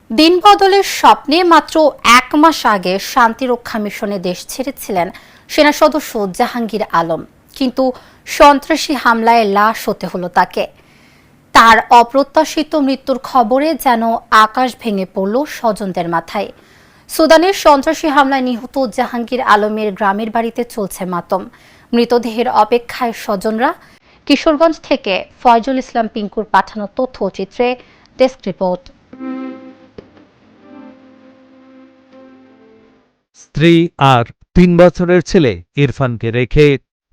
দিন বদলের স্বপ্নে মাত্র 1 মাস আগে শান্তিরক্ষা মিশনে দেশ ছেড়েছিলেন সেনা সদস্য জাহাঙ্গীর আলম, কিন্তু সন্ত্রাসী হামলায় লাশ হতে হলো তাকে। তার অপ্রত্যাশিত মৃত্যুর খবরে যেন আকাশ ভেঙে পড়ল স্বজনদের মাথায়। সুদানের সন্ত্রাসী হামলায় নিহত জাহাঙ্গীর আলমের গ্রামের বাড়িতে চলছে মাতম। মৃতদেহের অপেক্ষায় স্বজনরা। কিশোরগঞ্জ থেকে ফয়জুল ইসলাম পিঙ্কুর পাঠানো তথ্যচিত্রে ডেস্ক রিপোর্ট। স্ত্রী আর 3 বছরের ছেলে ইরফানকে রেখে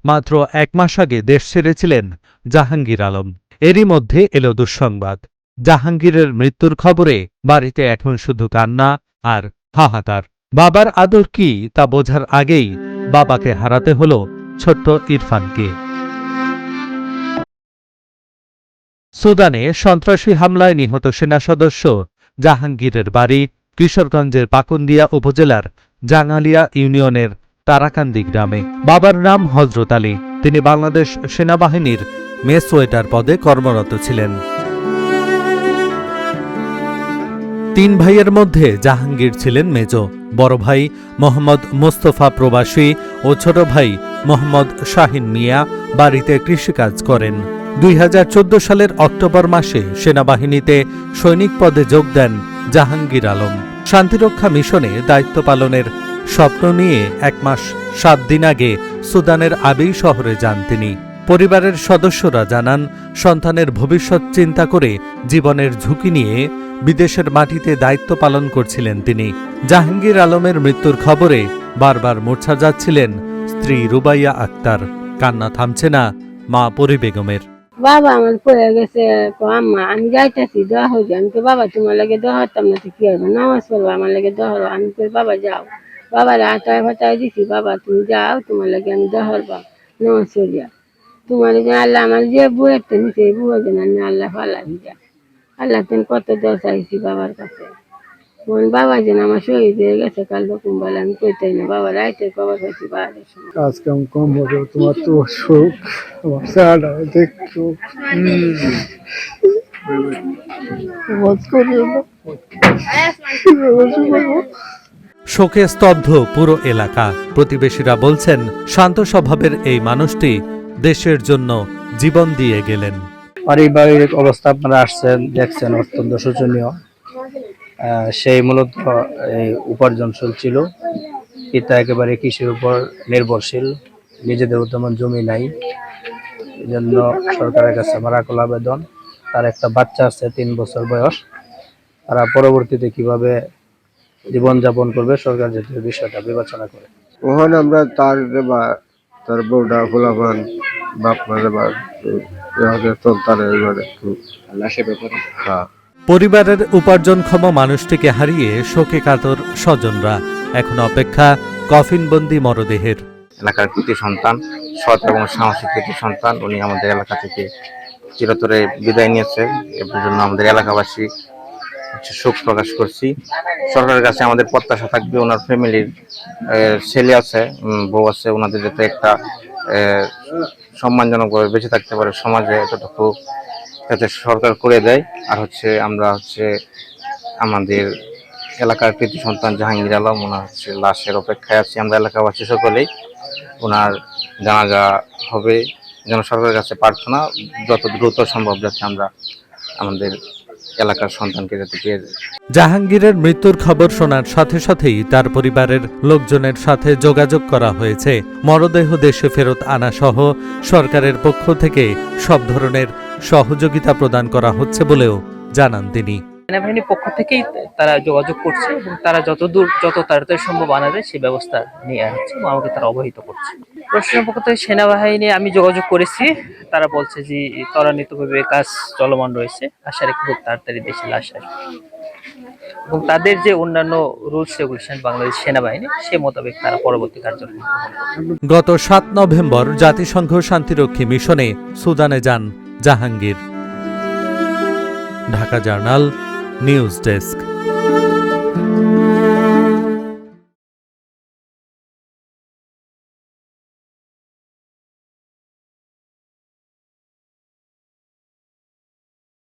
মাত্র 1 মাস আগে দেশ ছেড়েছিলেন জাহাঙ্গীর আলম। এরই মধ্যে এলো দুঃসংবাদ। জাহাঙ্গীরের মৃত্যুর খবরে বাড়িতে এখন শুধু কান্না আর হাহাকার। বাবার আদর কি তা বোঝার আগেই বাবাকে হারাতে হলো ছোট্ট ইরফানকে। সুদানে সন্ত্রাসী হামলায় নিহত সেনা সদস্য জাহাঙ্গীরের বাড়ি কিশোরগঞ্জের পাকুন্দিয়া উপজেলার জাঙ্গালিয়া ইউনিয়নের তারাকান্দি গ্রামে। বাবার নাম হযরত আলী। তিনি বাংলাদেশ সেনাবাহিনীর মেস ওয়েটার পদে কর্মরত ছিলেন। 3 ভাইয়ের মধ্যে জাহাঙ্গীর ছিলেন মেজ। বড় ভাই মোহাম্মদ মোস্তফা প্রবাসী ও ছোট ভাই মোহাম্মদ শাহিন মিয়া বাড়িতে কৃষিকাজ করেন। 2014 সালের অক্টোবর মাসে সেনাবাহিনীতে সৈনিক পদে যোগ দেন জাহাঙ্গীর আলম। শান্তিরক্ষা মিশনে দায়িত্ব পালনের স্বপ্ন নিয়ে 1 মাস 7 দিন আগে সুদানের আবিই শহরে যান তিনি। পরিবারের সদস্যরা জানান, সন্তানের ভবিষ্যৎ চিন্তা করে জীবনের ঝুঁকি নিয়ে বিদেশের মাটিতে দায়িত্ব পালন করছিলেন তিনি। জাহাঙ্গীর আলমের মৃত্যুর খবরে বারবার মূর্ছা যাচ্ছিলেন স্ত্রী রুবাইয়া আক্তার। কান্না থামছে না মা পরি বেগমের। বাবা আমার পড়ে গেছে, আম্মা আমি যাইতেছি দোয়া হয়ে যায়। আমি তো বাবা তোমার লাগে দোয়া হতাম না তো কি হবে, নামাজ পড়বো আমার লাগে দোয়া হলো। আমি তো বাবা যাও, বাবার আটায় ফাটায় দিছি, বাবা তুমি যাও তোমার লাগে আমি দোয়া হরবা নামাজ পড়িয়া। তোমার আল্লাহ আমার যে বুয়ের তো নিচে বুয়ে যেন আমি আল্লাহ ফালাবি যা। আল্লাহ তুমি কত দোয়া চাইছি বাবার কাছে। বাবা যেন আমার শহীদ হয়ে গেছে কাল রকম বলে আমি কইতাই না। বাবা রাইতে কবার খাইছি বাবার সময়। কাজ কাম কম হবে, তোমার তো সুখ আমার সারা দেখছো। শোকে স্তব্ধ পুরো এলাকা। প্রতিবেশীরা বলছেন, শান্ত স্বভাবের এই মানুষটি দেশের জন্য জীবন দিয়ে গেলেন। পারিবারিক অবস্থা আপনারা আসছেন দেখছেন, অত্যন্ত শোচনীয়। সেই মূলত এই উপার্জনশীল ছিল। পিতা একেবারে কৃষির উপর নির্ভরশীল, নিজেদের তেমন জমি নাই। এই জন্য সরকারের কাছে আমার আকুল আবেদন, তার একটা বাচ্চা আছে 3 বছর বয়স, তারা পরবর্তীতে কিভাবে জীবনযাপন করবে সরকার যাতে বিষয়টা বিবেচনা করে। ওখানে আমরা তার বউটা ফোলাফান বাপ মাঝে পরিবারের উপার্জনক্ষম মানুষটিকে হারিয়ে শোকে কাতর স্বজনরা। এখন অপেক্ষা কফিনবন্দি মরদেহের। এলাকার কৃতি সন্তান, সৎ এবং সাহসী কৃতি সন্তান। উনি আমাদের এলাকা থেকে চিরতরে বিদায় নিয়েছে। এর জন্য আমাদের এলাকাবাসী শোক প্রকাশ করছি। সরকারের কাছে আমাদের প্রত্যাশা থাকবে, ওনার ফ্যামিলির ছেলে আছে, বউ আছে, ওনাদের যাতে একটা সম্মানজনকভাবে বেঁচে থাকতে পারে সমাজে, এতটুকু যাতে সরকার করে দেয়। আর আমরা আমাদের এলাকার কৃতি সন্তান জাহাঙ্গীর আলম, ওনার লাশের অপেক্ষায় আছি আমরা এলাকাবাসী সকলেই। ওনার জানাজা হবে যেন সরকারের কাছে প্রার্থনা, যত দ্রুত সম্ভব যাতে আমরা আমাদের এলাকার সন্তানকে যাতে পেয়ে যায়। জাহাঙ্গীরের মৃত্যুর খবর শোনার সাথে সাথেই তার পরিবারের লোকজনের সাথে যোগাযোগ করা হয়েছে। মরদেহ দেশে ফেরত আনা সহ সরকারের পক্ষ থেকে সব ধরনের সহযোগিতা প্রদান করা হচ্ছে বলেও জানান তিনি। সেনাবাহিনীর পক্ষ থেকেই তারা যোগাযোগ করছে এবং তারা যত তাড়াতাড়ি সম্ভব আনা যায় সেই ব্যবস্থা নিয়ে আসছে এবং আমাকে তারা অবহিত করছে। প্রশাসনের পক্ষ থেকে সেনাবাহিনী আমি যোগাযোগ করেছি, তারা বলছে যে ত্বরান্বিতভাবে কাজ চলমান রয়েছে, আশা রাখি খুব তাড়াতাড়ি দেশে লাশ আসবে এবং তাদের যে অন্যান্য রুলস রেগুলেশন বাংলাদেশ সেনাবাহিনী সে মোতাবেক তারা পরবর্তী কার্যক্রম করবে। গত 7 নভেম্বর জাতিসংঘ শান্তিরক্ষী মিশনে সুদানে যান Jahangir. Dhaka journal news desk.